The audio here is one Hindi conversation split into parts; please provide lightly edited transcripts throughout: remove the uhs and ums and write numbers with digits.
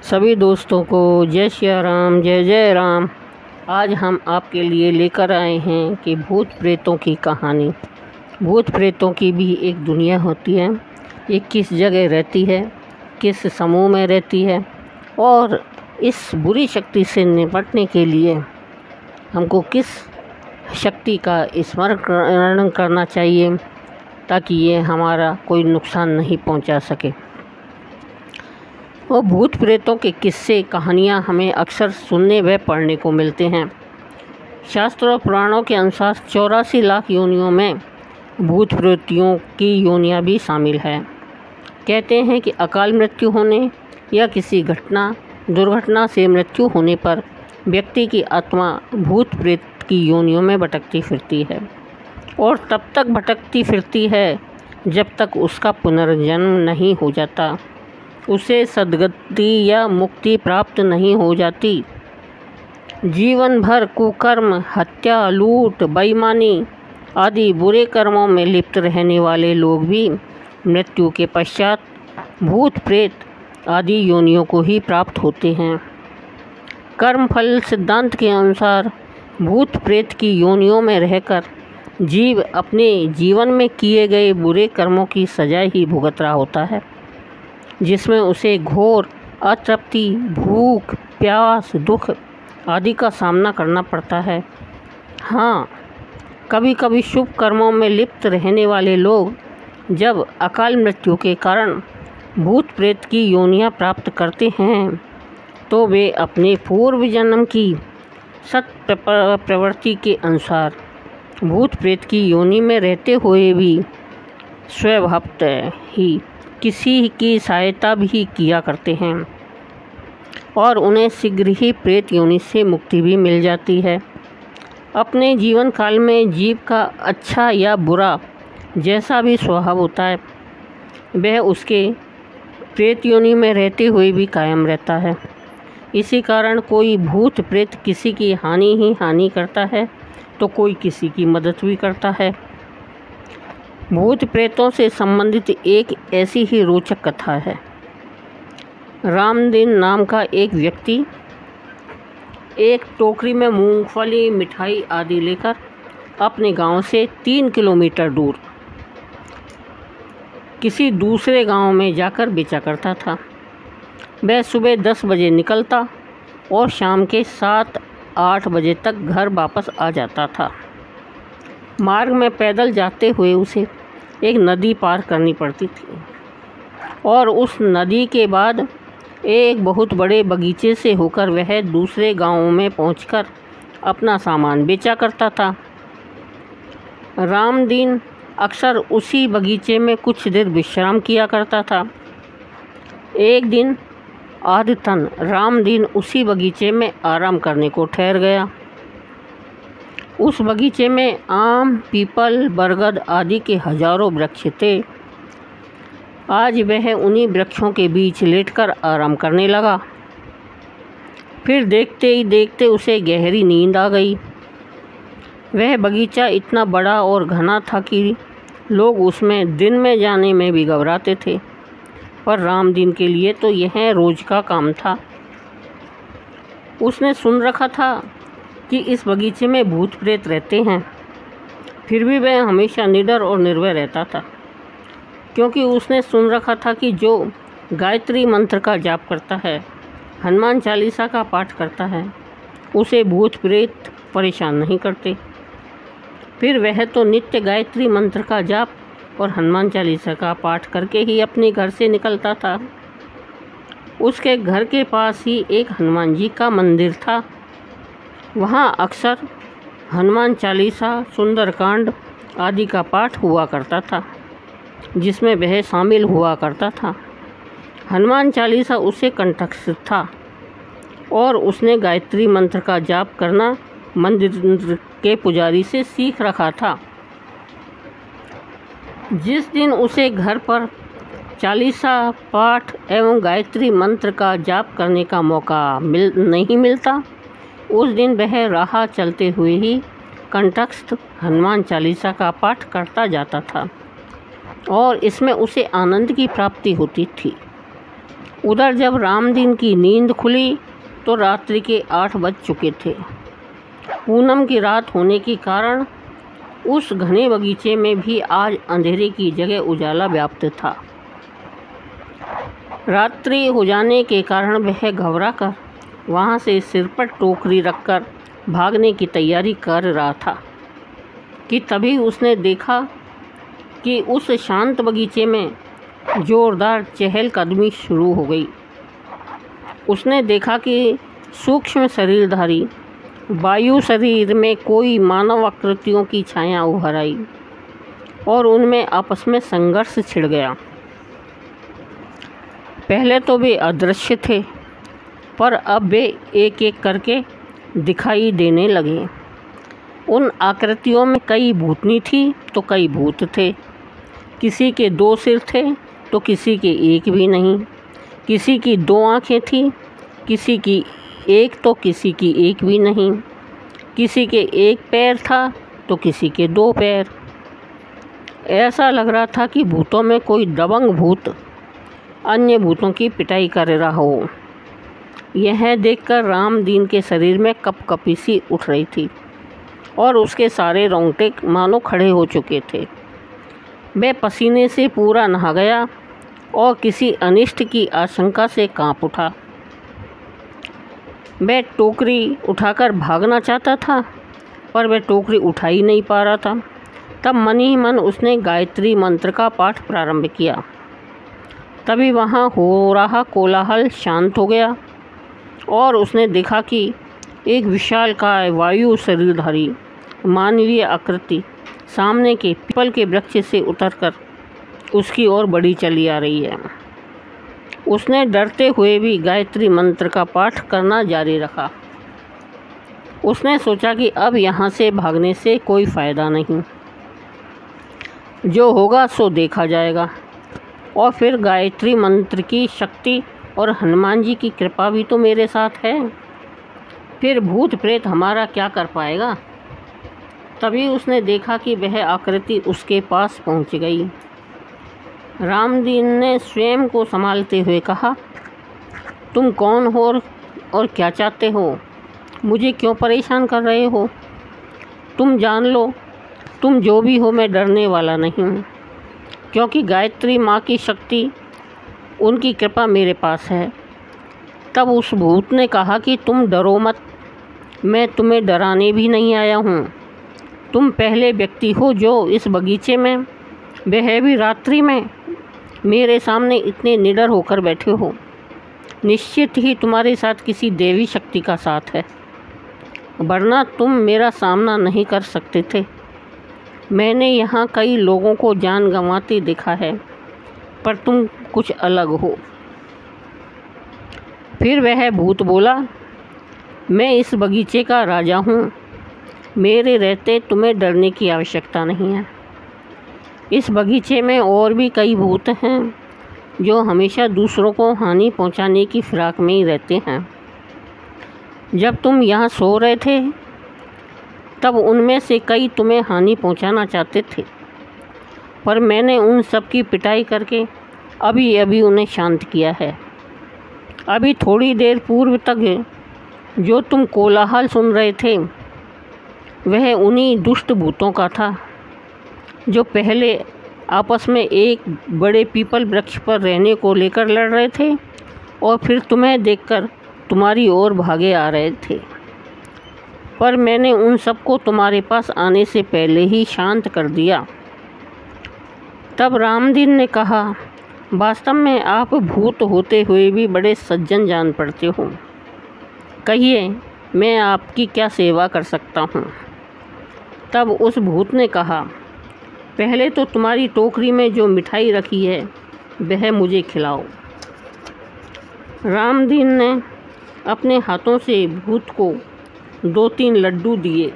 सभी दोस्तों को जय श्री राम, जय जय राम। आज हम आपके लिए लेकर आए हैं कि भूत प्रेतों की कहानी। भूत प्रेतों की भी एक दुनिया होती है। ये किस जगह रहती है, किस समूह में रहती है और इस बुरी शक्ति से निपटने के लिए हमको किस शक्ति का स्मरण करना चाहिए ताकि ये हमारा कोई नुकसान नहीं पहुंचा सके। वो भूत प्रेतों के किस्से कहानियाँ हमें अक्सर सुनने व पढ़ने को मिलते हैं। शास्त्र और पुराणों के अनुसार 84 लाख योनियों में भूत प्रेतियों की योनियाँ भी शामिल है। कहते हैं कि अकाल मृत्यु होने या किसी दुर्घटना से मृत्यु होने पर व्यक्ति की आत्मा भूत प्रेत की योनियों में भटकती फिरती है और तब तक भटकती फिरती है जब तक उसका पुनर्जन्म नहीं हो जाता, उसे सद्गति या मुक्ति प्राप्त नहीं हो जाती। जीवन भर कुकर्म, हत्या, लूट, बेईमानी आदि बुरे कर्मों में लिप्त रहने वाले लोग भी मृत्यु के पश्चात भूत प्रेत आदि योनियों को ही प्राप्त होते हैं। कर्मफल सिद्धांत के अनुसार भूत प्रेत की योनियों में रहकर जीव अपने जीवन में किए गए बुरे कर्मों की सजा ही भुगत रहा होता है, जिसमें उसे घोर अतृप्ति, भूख, प्यास, दुख आदि का सामना करना पड़ता है। हाँ, कभी कभी शुभ कर्मों में लिप्त रहने वाले लोग जब अकाल मृत्यु के कारण भूत प्रेत की योनियां प्राप्त करते हैं तो वे अपने पूर्व जन्म की सत प्रवृत्ति के अनुसार भूत प्रेत की योनि में रहते हुए भी स्वभावतः ही किसी की सहायता भी किया करते हैं और उन्हें शीघ्र ही प्रेत योनि से मुक्ति भी मिल जाती है। अपने जीवन काल में जीव का अच्छा या बुरा जैसा भी स्वभाव होता है वह उसके प्रेत योनि में रहते हुए भी कायम रहता है। इसी कारण कोई भूत प्रेत किसी की हानि करता है तो कोई किसी की मदद भी करता है। भूत प्रेतों से संबंधित एक ऐसी ही रोचक कथा है। रामदीन नाम का एक व्यक्ति एक टोकरी में मूंगफली, मिठाई आदि लेकर अपने गांव से 3 किलोमीटर दूर किसी दूसरे गांव में जाकर बेचा करता था। वह सुबह 10 बजे निकलता और शाम के 7-8 बजे तक घर वापस आ जाता था। मार्ग में पैदल जाते हुए उसे एक नदी पार करनी पड़ती थी और उस नदी के बाद एक बहुत बड़े बगीचे से होकर वह दूसरे गांव में पहुंचकर अपना सामान बेचा करता था। रामदीन अक्सर उसी बगीचे में कुछ देर विश्राम किया करता था। एक दिन आदतन रामदीन उसी बगीचे में आराम करने को ठहर गया। उस बगीचे में आम, पीपल, बरगद आदि के हजारों वृक्ष थे। आज वह उन्हीं वृक्षों के बीच लेटकर आराम करने लगा। फिर देखते ही देखते उसे गहरी नींद आ गई। वह बगीचा इतना बड़ा और घना था कि लोग उसमें दिन में जाने में भी घबराते थे, पर रामदीन के लिए तो यह रोज का काम था। उसने सुन रखा था कि इस बगीचे में भूत प्रेत रहते हैं, फिर भी वह हमेशा निडर और निर्भय रहता था, क्योंकि उसने सुन रखा था कि जो गायत्री मंत्र का जाप करता है, हनुमान चालीसा का पाठ करता है, उसे भूत प्रेत परेशान नहीं करते। फिर वह तो नित्य गायत्री मंत्र का जाप और हनुमान चालीसा का पाठ करके ही अपने घर से निकलता था। उसके घर के पास ही एक हनुमान जी का मंदिर था। वहाँ अक्सर हनुमान चालीसा, सुंदरकांड आदि का पाठ हुआ करता था, जिसमें वह शामिल हुआ करता था। हनुमान चालीसा उसे कंठस्थ था और उसने गायत्री मंत्र का जाप करना मंदिर के पुजारी से सीख रखा था। जिस दिन उसे घर पर चालीसा पाठ एवं गायत्री मंत्र का जाप करने का मौका नहीं मिलता, उस दिन वह राह चलते हुए ही कंठस्थ हनुमान चालीसा का पाठ करता जाता था और इसमें उसे आनंद की प्राप्ति होती थी। उधर जब रामदीन की नींद खुली तो रात्रि के 8 बज चुके थे। पूनम की रात होने के कारण उस घने बगीचे में भी आज अंधेरे की जगह उजाला व्याप्त था। रात्रि हो जाने के कारण वह घबरा कर वहाँ से सिर पर टोकरी रखकर भागने की तैयारी कर रहा था कि तभी उसने देखा कि उस शांत बगीचे में जोरदार चहलकदमी शुरू हो गई। उसने देखा कि सूक्ष्म शरीरधारी वायु शरीर में कोई मानव आकृतियों की छाया उभर आई और उनमें आपस में संघर्ष छिड़ गया। पहले तो वे अदृश्य थे, पर अब वे एक एक करके दिखाई देने लगे। उन आकृतियों में कई भूतनी थी तो कई भूत थे। किसी के 2 सिर थे तो किसी के एक भी नहीं। किसी की 2 आँखें थी, किसी की एक तो किसी की एक भी नहीं। किसी के 1 पैर था तो किसी के 2 पैर। ऐसा लग रहा था कि भूतों में कोई दबंग भूत अन्य भूतों की पिटाई कर रहा हो। यह देखकर रामदीन के शरीर में कपकपी सी उठ रही थी और उसके सारे रोंगटे मानो खड़े हो चुके थे। वह पसीने से पूरा नहा गया और किसी अनिष्ट की आशंका से कांप उठा। वह टोकरी उठाकर भागना चाहता था, पर वह टोकरी उठा ही नहीं पा रहा था। तब मन ही मन उसने गायत्री मंत्र का पाठ प्रारंभ किया। तभी वहाँ हो रहा कोलाहल शांत हो गया और उसने देखा कि एक विशालकाय वायु शरीरधारी मानवीय आकृति सामने के पीपल के वृक्ष से उतरकर उसकी ओर बढ़ी चली आ रही है। उसने डरते हुए भी गायत्री मंत्र का पाठ करना जारी रखा। उसने सोचा कि अब यहाँ से भागने से कोई फ़ायदा नहीं, जो होगा सो देखा जाएगा। और फिर गायत्री मंत्र की शक्ति और हनुमान जी की कृपा भी तो मेरे साथ है, फिर भूत प्रेत हमारा क्या कर पाएगा। तभी उसने देखा कि वह आकृति उसके पास पहुंच गई। रामदीन ने स्वयं को संभालते हुए कहा, तुम कौन हो और क्या चाहते हो? मुझे क्यों परेशान कर रहे हो? तुम जान लो, तुम जो भी हो, मैं डरने वाला नहीं हूँ, क्योंकि गायत्री माँ की शक्ति, उनकी कृपा मेरे पास है। तब उस भूत ने कहा कि तुम डरो मत, मैं तुम्हें डराने भी नहीं आया हूँ। तुम पहले व्यक्ति हो जो इस बगीचे में, वह भी रात्रि में, मेरे सामने इतने निडर होकर बैठे हो। निश्चित ही तुम्हारे साथ किसी देवी शक्ति का साथ है, वरना तुम मेरा सामना नहीं कर सकते थे। मैंने यहाँ कई लोगों को जान गंवाते देखा है, पर तुम कुछ अलग हो। फिर वह भूत बोला, मैं इस बगीचे का राजा हूँ, मेरे रहते तुम्हें डरने की आवश्यकता नहीं है। इस बगीचे में और भी कई भूत हैं जो हमेशा दूसरों को हानि पहुंचाने की फिराक में ही रहते हैं। जब तुम यहाँ सो रहे थे तब उनमें से कई तुम्हें हानि पहुंचाना चाहते थे, पर मैंने उन सब की पिटाई करके अभी अभी उन्हें शांत किया है। अभी थोड़ी देर पूर्व तक जो तुम कोलाहल सुन रहे थे वह उन्हीं दुष्ट भूतों का था जो पहले आपस में एक बड़े पीपल वृक्ष पर रहने को लेकर लड़ रहे थे और फिर तुम्हें देखकर तुम्हारी ओर भागे आ रहे थे। पर मैंने उन सबको तुम्हारे पास आने से पहले ही शांत कर दिया। तब रामदीन ने कहा, वास्तव में आप भूत होते हुए भी बड़े सज्जन जान पड़ते हो। कहिए, मैं आपकी क्या सेवा कर सकता हूँ? तब उस भूत ने कहा, पहले तो तुम्हारी टोकरी में जो मिठाई रखी है वह मुझे खिलाओ। रामदीन ने अपने हाथों से भूत को 2-3 लड्डू दिए।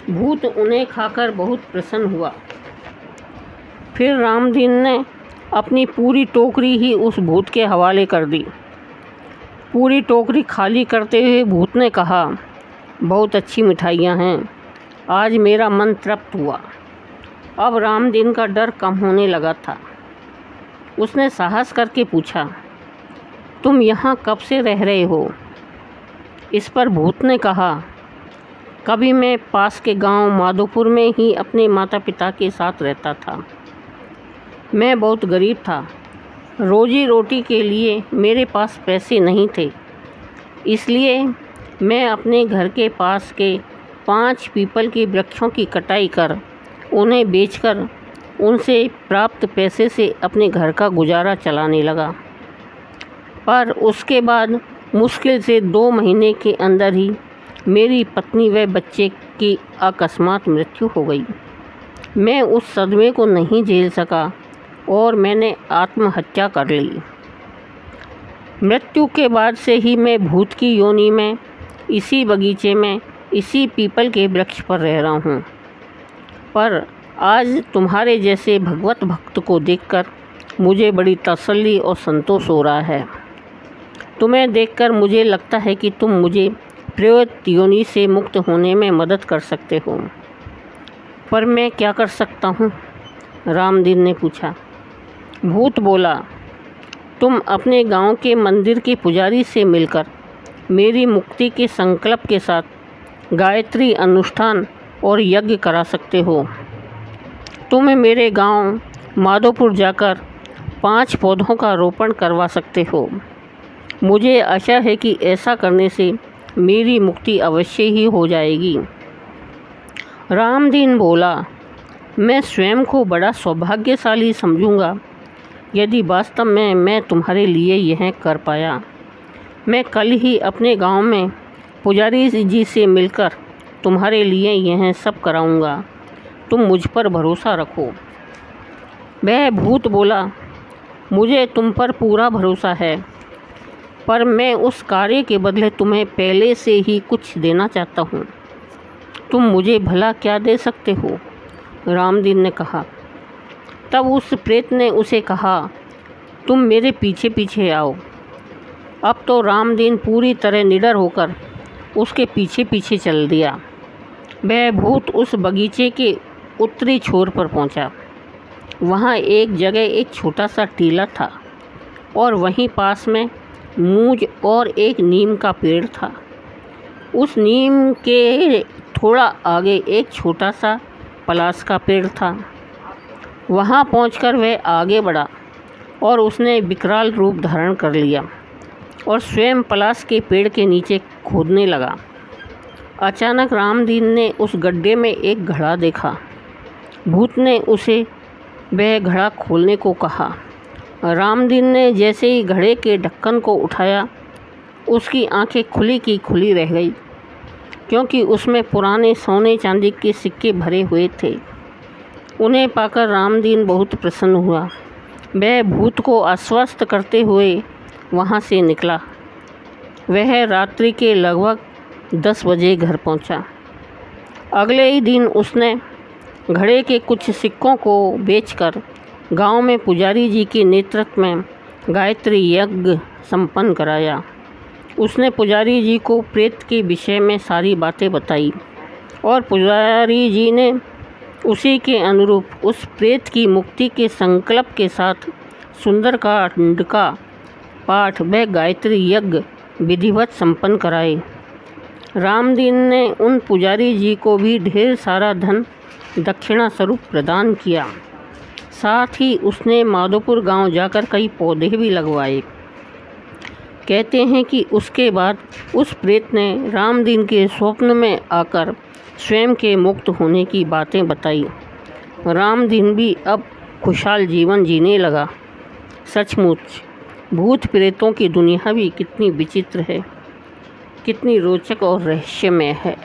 भूत उन्हें खाकर बहुत प्रसन्न हुआ। फिर रामदीन ने अपनी पूरी टोकरी ही उस भूत के हवाले कर दी। पूरी टोकरी खाली करते हुए भूत ने कहा, बहुत अच्छी मिठाइयाँ हैं, आज मेरा मन तृप्त हुआ। अब रामदीन का डर कम होने लगा था। उसने साहस करके पूछा, तुम यहाँ कब से रह रहे हो? इस पर भूत ने कहा, कभी मैं पास के गांव माधोपुर में ही अपने माता पिता के साथ रहता था। मैं बहुत गरीब था। रोजी रोटी के लिए मेरे पास पैसे नहीं थे, इसलिए मैं अपने घर के पास के 5 पीपल के वृक्षों की कटाई कर उन्हें बेचकर उनसे प्राप्त पैसे से अपने घर का गुजारा चलाने लगा। पर उसके बाद मुश्किल से 2 महीने के अंदर ही मेरी पत्नी व बच्चे की अकस्मात मृत्यु हो गई। मैं उस सदमे को नहीं झेल सका और मैंने आत्महत्या कर ली। मृत्यु के बाद से ही मैं भूत की योनि में इसी बगीचे में इसी पीपल के वृक्ष पर रह रहा हूँ। पर आज तुम्हारे जैसे भगवत भक्त को देखकर मुझे बड़ी तसल्ली और संतोष हो रहा है। तुम्हें देखकर मुझे लगता है कि तुम मुझे प्रेत योनि से मुक्त होने में मदद कर सकते हो। पर मैं क्या कर सकता हूँ? रामदीन ने पूछा। भूत बोला, तुम अपने गांव के मंदिर के पुजारी से मिलकर मेरी मुक्ति के संकल्प के साथ गायत्री अनुष्ठान और यज्ञ करा सकते हो। तुम मेरे गांव माधोपुर जाकर 5 पौधों का रोपण करवा सकते हो। मुझे आशा है कि ऐसा करने से मेरी मुक्ति अवश्य ही हो जाएगी। रामदीन बोला, मैं स्वयं को बड़ा सौभाग्यशाली समझूंगा यदि वास्तव में मैं तुम्हारे लिए यह कर पाया। मैं कल ही अपने गांव में पुजारी जी से मिलकर तुम्हारे लिए यह सब कराऊंगा। तुम मुझ पर भरोसा रखो। वह भूत बोला, मुझे तुम पर पूरा भरोसा है, पर मैं उस कार्य के बदले तुम्हें पहले से ही कुछ देना चाहता हूँ। तुम मुझे भला क्या दे सकते हो? रामदीन ने कहा। तब उस प्रेत ने उसे कहा, तुम मेरे पीछे पीछे आओ। अब तो रामदीन पूरी तरह निडर होकर उसके पीछे पीछे चल दिया। वह भूत उस बगीचे के उत्तरी छोर पर पहुंचा। वहां एक जगह एक छोटा सा टीला था और वहीं पास में मूंज और एक नीम का पेड़ था। उस नीम के थोड़ा आगे एक छोटा सा पलास का पेड़ था। वहां पहुंचकर वह आगे बढ़ा और उसने विकराल रूप धारण कर लिया और स्वयं पलास के पेड़ के नीचे खोदने लगा। अचानक रामदीन ने उस गड्ढे में एक घड़ा देखा। भूत ने उसे वह घड़ा खोलने को कहा। रामदीन ने जैसे ही घड़े के ढक्कन को उठाया, उसकी आंखें खुली की खुली रह गई, क्योंकि उसमें पुराने सोने चांदी के सिक्के भरे हुए थे। उन्हें पाकर रामदीन बहुत प्रसन्न हुआ। वह भूत को आश्वस्त करते हुए वहाँ से निकला। वह रात्रि के लगभग 10 बजे घर पहुँचा। अगले ही दिन उसने घड़े के कुछ सिक्कों को बेचकर गांव में पुजारी जी के नेतृत्व में गायत्री यज्ञ संपन्न कराया। उसने पुजारी जी को प्रेत के विषय में सारी बातें बताई और पुजारी जी ने उसी के अनुरूप उस प्रेत की मुक्ति के संकल्प के साथ सुंदरकांड का पाठ व गायत्री यज्ञ विधिवत संपन्न कराए। रामदीन ने उन पुजारी जी को भी ढेर सारा धन दक्षिणा स्वरूप प्रदान किया। साथ ही उसने माधोपुर गांव जाकर कई पौधे भी लगवाए। कहते हैं कि उसके बाद उस प्रेत ने रामदीन के स्वप्न में आकर स्वयं के मुक्त होने की बातें बताई। रामदीन भी अब खुशहाल जीवन जीने लगा। सचमुच भूत प्रेतों की दुनिया भी कितनी विचित्र है, कितनी रोचक और रहस्यमय है।